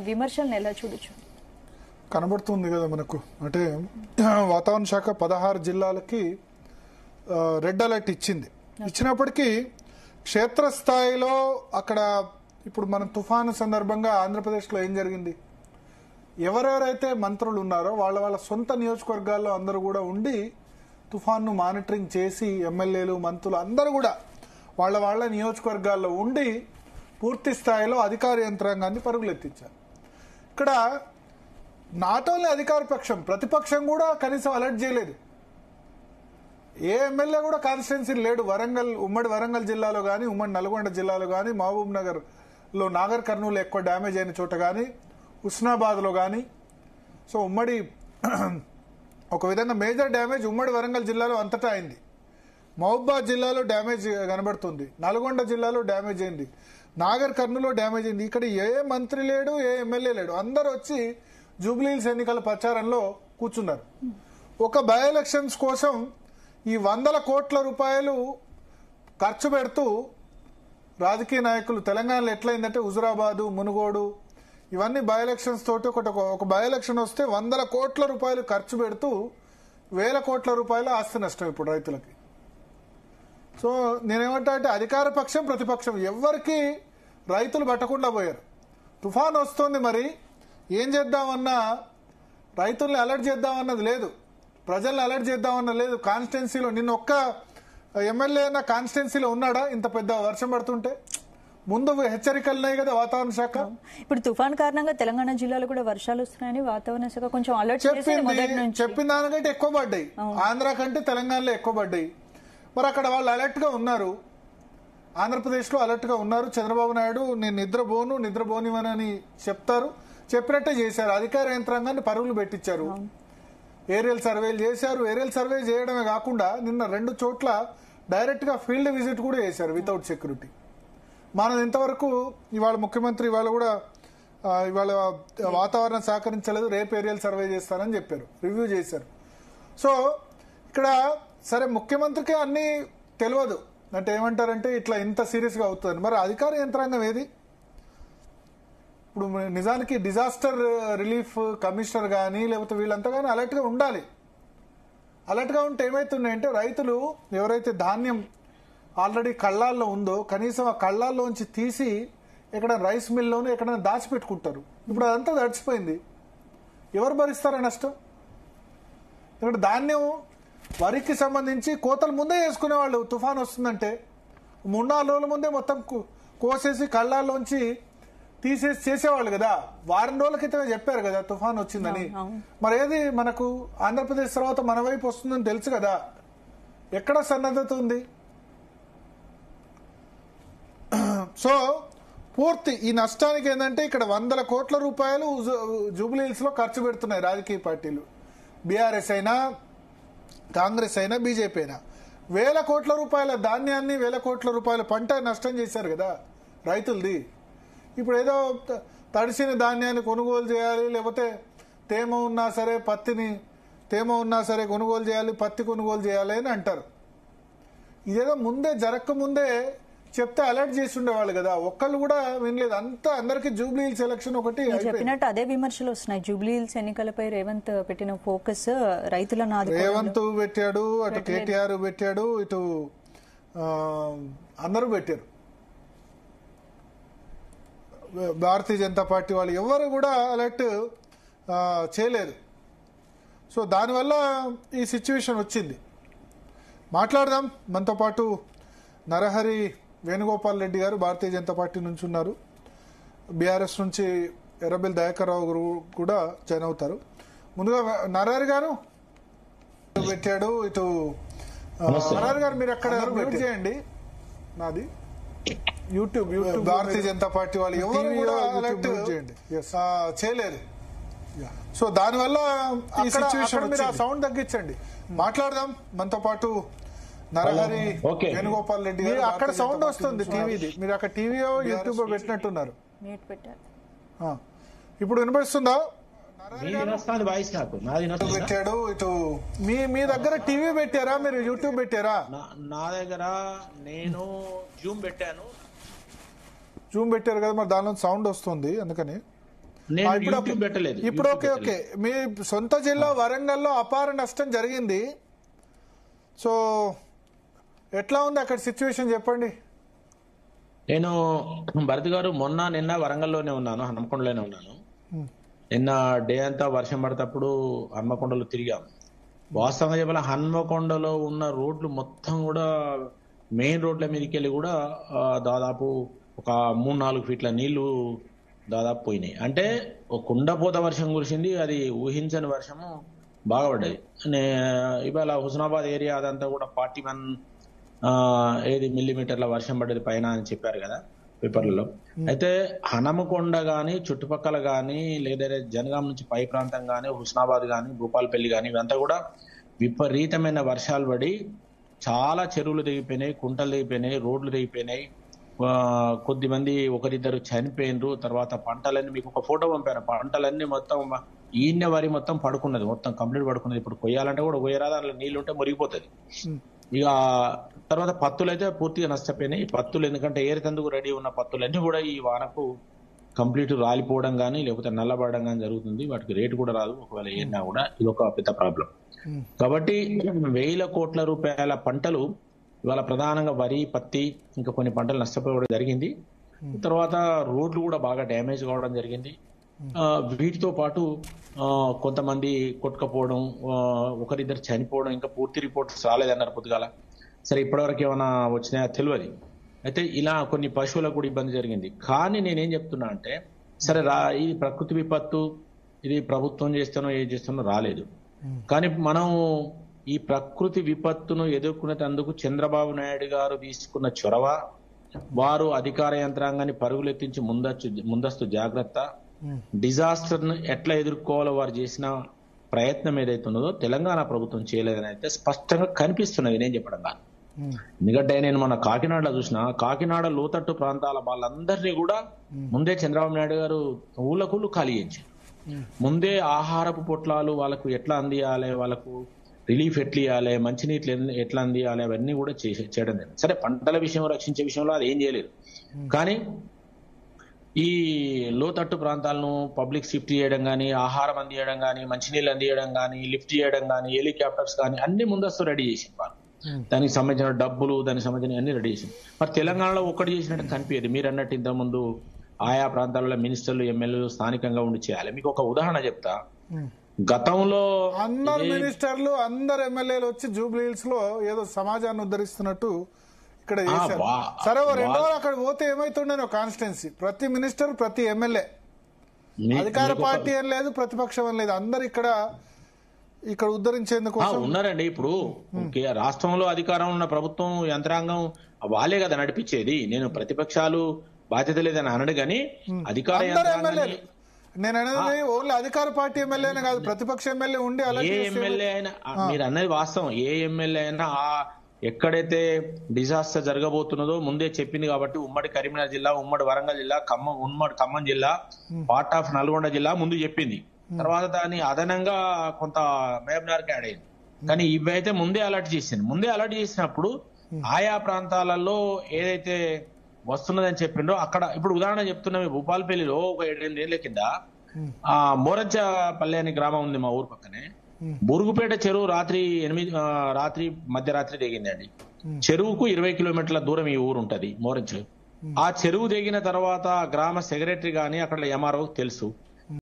విమర్శలను ఎలా చూడొచ్చు? కనబడుతుంది కదా మనకు. అంటే వాతావరణ శాఖ 16 జిల్లాలకి రెడ్ అలర్ట్ ఇచ్చింది. ఇచ్చినప్పటికీ క్షేత్రస్థాయిలో అక్కడ ఇప్పుడు మనం తుఫాను సందర్భంగా ఆంధ్రప్రదేశ్లో ఏం జరిగింది, ఎవరెవరైతే మంత్రులు ఉన్నారో వాళ్ళ సొంత నియోజకవర్గాల్లో అందరూ కూడా ఉండి తుఫాన్ను మానిటరింగ్ చేసి ఎమ్మెల్యేలు మంత్రులు అందరూ కూడా వాళ్ళ నియోజకవర్గాల్లో ఉండి పూర్తి స్థాయిలో అధికార యంత్రాంగాన్ని పరుగులెత్తించారు. ఇక్కడ నాట్ ఓన్లీ అధికార పక్షం, ప్రతిపక్షం కూడా కనీసం అలర్ట్ చేయలేదు. ఏ ఎమ్మెల్యే కూడా కాన్స్టిట్యున్సీ లేడు. ఉమ్మడి వరంగల్ జిల్లాలో కానీ, ఉమ్మడి నల్గొండ జిల్లాలో కానీ, మహబూబ్ నగర్లో నాగర్ కర్నూలు ఎక్కువ డ్యామేజ్ అయిన చోట కానీ, హుస్నాబాద్లో కానీ, సో ఉమ్మడి ఒక విధంగా మేజర్ డ్యామేజ్ ఉమ్మడి వరంగల్ జిల్లాలో అంతటా అయింది. మహబూబాద్ జిల్లాలో డ్యామేజ్ కనబడుతుంది, నల్గొండ జిల్లాలో డ్యామేజ్ అయింది, నాగర్ కర్నూలులో డ్యామేజ్ అయింది. ఇక్కడ ఏ మంత్రి లేడు, ఏ ఎమ్మెల్యే లేడు. అందరూ వచ్చి జూబ్లీహిల్స్ ఎన్నికల ప్రచారంలో కూర్చున్నారు. ఒక బై ఎలక్షన్స్ కోసం ఈ 100 కోట్ల రూపాయలు ఖర్చు పెడుతూ రాజకీయ నాయకులు, తెలంగాణలో ఎట్లయిందంటే హుజురాబాదు, మునుగోడు ఇవన్నీ బై ఎలక్షన్స్ తోటి ఒక బై ఎలక్షన్ వస్తే 100 కోట్ల రూపాయలు ఖర్చు పెడుతూ 1000 కోట్ల రూపాయల ఆస్తి నష్టం ఇప్పుడు రైతులకి. సో నేనేమంటా అంటే అధికార పక్షం ప్రతిపక్షం ఎవరికి రైతులు పట్టకుండా పోయారు. తుఫాన్ వస్తుంది, మరి ఏం చేద్దామన్నా రైతుల్ని అలర్ట్ చేద్దామన్నది లేదు, ప్రజల్ని అలర్ట్ చేద్దామన్నది లేదు. కాన్స్టిట్యున్సీలో నిన్న ఒక్క ఎమ్మెల్యే అయినా కాన్స్టిట్యున్సీలో ఉన్నాడా? ఇంత పెద్ద వర్షం పడుతుంటే ముందు హెచ్చరికలు ఉన్నాయి కదా వాతావరణ శాఖ. ఇప్పుడు తుఫాన్ కారణంగా తెలంగాణ జిల్లాలో కూడా వర్షాలు వస్తున్నాయని వాతావరణ శాఖ కొంచెం అలర్ట్ చెప్పిన దానికంటే ఎక్కువ పడ్డాయి. ఆంధ్ర కంటే తెలంగాణలో ఎక్కువ పడ్డాయి. మరి అక్కడ వాళ్ళు అలర్ట్ గా ఉన్నారు, ఆంధ్రప్రదేశ్లో అలర్ట్ గా ఉన్నారు. చంద్రబాబు నాయుడు నేను నిద్రపోనివనని చెప్తారు, చెప్పినట్టే చేశారు. అధికార యంత్రాంగాన్ని పరుగులు పెట్టించారు, ఏరియల్ సర్వేలు చేశారు. ఏరియల్ సర్వే చేయడమే కాకుండా నిన్న 2 చోట్ల డైరెక్ట్ గా ఫీల్డ్ విజిట్ కూడా చేశారు వితౌట్ సెక్యూరిటీ. మనం ఇంతవరకు ఇవాళ ముఖ్యమంత్రి ఇవాళ వాతావరణం సహకరించలేదు, రేపు ఏరియల్ సర్వే చేస్తానని చెప్పారు, రివ్యూ చేశారు. సో ఇక్కడ సరే ముఖ్యమంత్రికి అన్ని తెలియదు అంటే ఏమంటారంటే ఇట్లా ఇంత సీరియస్ గా అవుతుంది. మరి అధికార యంత్రాంగం ఏది? ఇప్పుడు నిజానికి డిజాస్టర్ రిలీఫ్ కమిషనర్ కానీ లేకపోతే వీళ్ళంతా కానీ అలర్ట్ గా ఉండాలి. అలర్ట్ గా ఉంటే ఏమైతున్నాయంటే రైతులు ఎవరైతే ధాన్యం ఆల్రెడీ కళ్ళాల్లో ఉందో కనీసం ఆ కళ్ళాల్లోంచి తీసి ఎక్కడ రైస్ మిల్లోనూ ఎక్కడైనా దాచిపెట్టుకుంటారు. ఇప్పుడు అదంతా తడిచిపోయింది, ఎవరు భరిస్తారా నష్టం? ఇక్కడ ధాన్యం వరికి సంబంధించి కోతలు ముందే చేసుకునేవాళ్ళు. తుఫాన్ వస్తుందంటే 3-4 రోజుల ముందే మొత్తం కోసేసి కళ్ళాల్లోంచి తీసేసి చేసేవాళ్ళు కదా. వారం రోజుల క్రితమే చెప్పారు కదా తుఫాన్ వచ్చిందని. మరి ఏది మనకు ఆంధ్రప్రదేశ్ తర్వాత మన వైపు వస్తుందని తెలుసు కదా, ఎక్కడ సన్నద్ధత ఉంది? సో పూర్తి ఈ నష్టానికి ఏంటంటే ఇక్కడ 100 కోట్ల రూపాయలు జూబ్లీహిల్స్ లో ఖర్చు పెడుతున్నాయి రాజకీయ పార్టీలు. బీఆర్ఎస్ అయినా, కాంగ్రెస్ అయినా, బీజేపీ అయినా 1000 కోట్ల రూపాయల ధాన్యాన్ని 1000 కోట్ల రూపాయల పంట నష్టం చేశారు కదా రైతులది. ఇప్పుడు ఏదో తడిసిన ధాన్యాన్ని కొనుగోలు చేయాలి, లేకపోతే తేమ ఉన్నా సరే కొనుగోలు చేయాలి, పత్తి కొనుగోలు చేయాలి అని అంటారు. ఇదేదో ముందే జరగకముందే చెప్తే అలర్ట్ చేసి ఉండేవాళ్ళు కదా. ఒక్కళ్ళు కూడా వినలేదు. అందరికి జూబ్లీహిల్స్ ఎలక్షన్ ఒకటి చెప్పినట్టు అదే విమర్శలు వస్తున్నాయి. జూబ్లీహిల్స్ ఎన్నికలపై రేవంత్ పెట్టిన ఫోకస్ రైతులను రేవంత్ పెట్టాడు, అటు కేటీఆర్ పెట్టాడు, ఇటు అందరూ పెట్టారు. భారతీయ జనతా పార్టీ వాళ్ళు ఎవరు కూడా అలర్ట్ చేయలేదు. సో దానివల్ల ఈ సిచ్యువేషన్ వచ్చింది. మాట్లాడదాం. మనతో పాటు నరహరి వేణుగోపాల్ రెడ్డి గారు భారతీయ జనతా పార్టీ నుంచి ఉన్నారు, బీఆర్ఎస్ నుంచి ఎర్రబెల్లి దయాకర్ రావు గారు కూడా జాయిన్ అవుతారు. ముందుగా నరహరి గారు పెట్టాడు, ఇటు నరహరి గారు మీరు అక్కడ మ్యూట్ చేయండి. నాది యూట్యూబ్ భారతీయ జనతా పార్టీ వాళ్ళు ఎవరు కూడా అలర్ట్ చేయలేదు. సో దానివల్ల ఈ సిచ్యువేషన్ మీరు ఆ సౌండ్ తగ్గించండి. మాట్లాడదాం. మనతో పాటు నరహరి వేణుగోపాల్ రెడ్డి గారు. అక్కడ సౌండ్ వస్తుంది టీవీది, మీరు అక్కడ టీవీ యూట్యూబ్ పెట్టినట్టున్నారు. ఇప్పుడు వినపడుతుందా? పెట్టాడు, ఇటు మీ దగ్గర టీవీ పెట్టారా, మీరు యూట్యూబ్ పెట్టారా? నా దగ్గర నేను జూమ్ పెట్టాను. జూమ్ పెట్టారు కదా, మరి దానిలో సౌండ్ వస్తుంది అందుకని. నేను ఇప్పుడు యూట్యూబ్ పెట్టలేదు. ఇప్పుడు ఓకే మీ సొంత జిల్లా వరంగల్లో అపార నష్టం జరిగింది. సో ఎట్లా ఉంది అక్కడ సిచ్యువేషన్ చెప్పండి. నేను భరత్ గారు నిన్న వరంగల్లోనే ఉన్నాను, హన్మకొండలోనే ఉన్నాను. నిన్న డే అంతా వర్షం పడేటప్పుడు హన్మకొండలో తిరిగాము. వాస్తవంగా చెప్పాల హన్మకొండలో ఉన్న రోడ్లు మొత్తం కూడా మెయిన్ రోడ్ల మీదకి వెళ్ళి కూడా దాదాపు ఒక 3-4 ఫీట్ల నీళ్లు దాదాపు పోయినాయి. అంటే ఒక కుండపోత వర్షం కురిసింది, అది ఊహించని వర్షము బాగా పడ్డది. ఇవాళ హుస్నాబాద్ ఏరియా అదంతా కూడా 41 మిల్లీమీటర్ల వర్షం పడ్డది పైన అని చెప్పారు కదా పేపర్లలో. అయితే హనమకొండ గాని చుట్టుపక్కల గాని లేదా జనగాం నుంచి పై ప్రాంతం గాని హుస్నాబాద్ గాని భూపాలపల్లి గాని ఇవంతా కూడా విపరీతమైన వర్షాలు పడి చాలా చెరువులు తెగిపోయినాయి, కుంటలు తెగిపోయినాయి, రోడ్లు తెగిపోయినాయి. కొద్దిమంది ఒకరిద్దరు చనిపోయినరు. తర్వాత పంటలన్నీ మీకు ఒక ఫోటో పంపాను, పంటలన్నీ మొత్తం ఈయన వరి మొత్తం పడుకున్నది, మొత్తం కంప్లీట్ పడుకున్నది. ఇప్పుడు కొయ్యాలంటే కూడా కొయ్యరా, దాంట్లో నీళ్లు ఉంటే మురిగిపోతుంది. ఇక తర్వాత పత్తులు అయితే పూర్తిగా నష్టపోయినాయి. పత్తులు ఎందుకంటే ఏరితందుకు రెడీ ఉన్న పత్తులన్నీ కూడా ఈ వానకు కంప్లీట్ రాలిపోవడం కానీ లేకపోతే నల్లబడడం కానీ జరుగుతుంది. వాటికి రేటు కూడా రాదు, ఒకవేళ ఏరినా కూడా. ఇది ఒక పెద్ద ప్రాబ్లం. కాబట్టి 1,000 కోట్ల రూపాయల పంటలు ఇవాళ ప్రధానంగా వరి, పత్తి, ఇంకా కొన్ని పంటలు నష్టపోవడం జరిగింది. తర్వాత రోడ్లు కూడా బాగా డ్యామేజ్ కావడం జరిగింది. వీటితో పాటు కొంతమంది కొట్టుకపోవడం, ఒకరిద్దరు చనిపోవడం, ఇంకా పూర్తి రిపోర్ట్స్ రాలేదన్నారు పొద్దుగాల. సరే ఇప్పటివరకు ఏమైనా వచ్చినాయో తెలియదు. అయితే ఇలా కొన్ని పశువులకు కూడా ఇబ్బంది జరిగింది. కానీ నేనేం చెప్తున్నా అంటే సరే ఇది ప్రకృతి విపత్తు, ఇది ప్రభుత్వం చేస్తానో ఏం చేస్తానో రాలేదు. కానీ మనం ఈ ప్రకృతి విపత్తును ఎదుర్కొనేందుకు చంద్రబాబు నాయుడు గారు తీసుకున్న చొరవ, వారు అధికార యంత్రాంగాన్ని పరుగులెత్తించి ముందస్తు జాగ్రత్త, డిజాస్టర్ ను ఎట్లా ఎదుర్కోవాలో వారు చేసిన ప్రయత్నం ఏదైతే ఉన్నదో తెలంగాణ ప్రభుత్వం చేయలేదని అయితే స్పష్టంగా కనిపిస్తున్నది. నేను చెప్పడం కాదు. ఎందుకంటే నేను మన కాకినాడలో చూసిన, కాకినాడ లోతట్టు ప్రాంతాల వాళ్ళందరినీ కూడా ముందే చంద్రబాబు నాయుడు గారు ఊళ్ళకూళ్ళు ఖాళీ చేయించారు. ముందే ఆహారపు పొట్లాలు వాళ్ళకు ఎట్లా అందియాలి, వాళ్ళకు రిలీఫ్ ఎట్లా ఇవ్వాలి, మంచినీళ్ళు ఎట్లా అందియాలి, అవన్నీ కూడా చేయడం జరిగింది. సరే పంటల విషయం రక్షించే విషయంలో అది ఏం చేయలేదు. కానీ ఈ లోతట్టు ప్రాంతాలను పబ్లిక్ షిఫ్ట్ చేయడం కానీ, ఆహారం అందియడం కానీ, మంచినీళ్ళు అందియడం కానీ, లిఫ్ట్ చేయడం కానీ, హెలికాప్టర్స్ కానీ అన్ని ముందస్తు రెడీ చేసింది వాళ్ళు. దానికి సంబంధించిన డబ్బులు, దానికి సంబంధించిన అన్ని రెడీ చేసింది. మరి తెలంగాణలో ఒక్కటి చేసినట్టు కనిపించేది. మీరు అన్నట్టు ఇంతకుముందు ఆయా ప్రాంతాలలో మినిస్టర్లు, ఎమ్మెల్యేలు స్థానికంగా ఉండి చేయాలి. మీకు ఒక ఉదాహరణ చెప్తా. గతంలో అందరు మినిస్టర్లు, అందరు ఎమ్మెల్యేలు వచ్చి జూబ్లీహిల్స్ లో ఏదో సమాజాన్ని ఉద్ధరిస్తున్నట్టు ఇక్కడ చేశారు. సరే 2 రోజులు అక్కడ పోతే ఏమైతుండే కాన్స్టిట్యున్సీ, ప్రతి మినిస్టర్, ప్రతి ఎమ్మెల్యే, అధికార పార్టీ అని లేదు, ప్రతిపక్షం అని లేదు, అందరు ఇక్కడ ఉద్ధరించేందుకు ఉన్నారండి. ఇప్పుడు రాష్ట్రంలో అధికారం ఉన్న ప్రభుత్వం యంత్రాంగం వాళ్ళే కదా నడిపించేది. నేను ప్రతిపక్షాలు బాధ్యత లేదని అనడు కానీ అధికార యంత్రాంగాన్ని, నేను అనేది ఓన్లీ అధికార పార్టీ ఎమ్మెల్యేనే కాదు, ప్రతిపక్ష ఎమ్మెల్యే ఉండి ఏ ఎమ్మెల్యే అయినా, మీరు అన్నది వాస్తవం, ఏ ఎమ్మెల్యే అయినా ఎక్కడైతే డిజాస్టర్ జరగబోతున్నదో ముందే చెప్పింది. కాబట్టి ఉమ్మడి కరీంనగర్ జిల్లా, ఉమ్మడి వరంగల్ జిల్లా, ఉమ్మడి ఖమ్మం జిల్లా, పార్ట్ ఆఫ్ నల్గొండ జిల్లా ముందు చెప్పింది. తర్వాత దాన్ని అదనంగా కొంత మహబూబ్నగర్కి యాడ్ అయింది. కానీ ఇవైతే ముందే అలర్ట్ చేసింది. ముందే అలర్ట్ చేసినప్పుడు ఆయా ప్రాంతాలలో ఏదైతే వస్తున్నదని చెప్పిండ్రో అక్కడ, ఇప్పుడు ఉదాహరణ చెప్తున్నాం, భూపాలపల్లిలో ఒక 7-8 ఏళ్ల కింద మోరంచపల్లి అనే గ్రామం ఉంది మా ఊరు పక్కనే. బురుగుపేట చెరువు మధ్యరాత్రి దిగిందండి. చెరువుకు 20 కిలోమీటర్ల దూరం ఈ ఊరు ఉంటది మోరంచ. ఆ చెరువు దిగిన తర్వాత గ్రామ సెక్రటరీ గాని అక్కడ ఎంఆర్ఓ తెలుసు,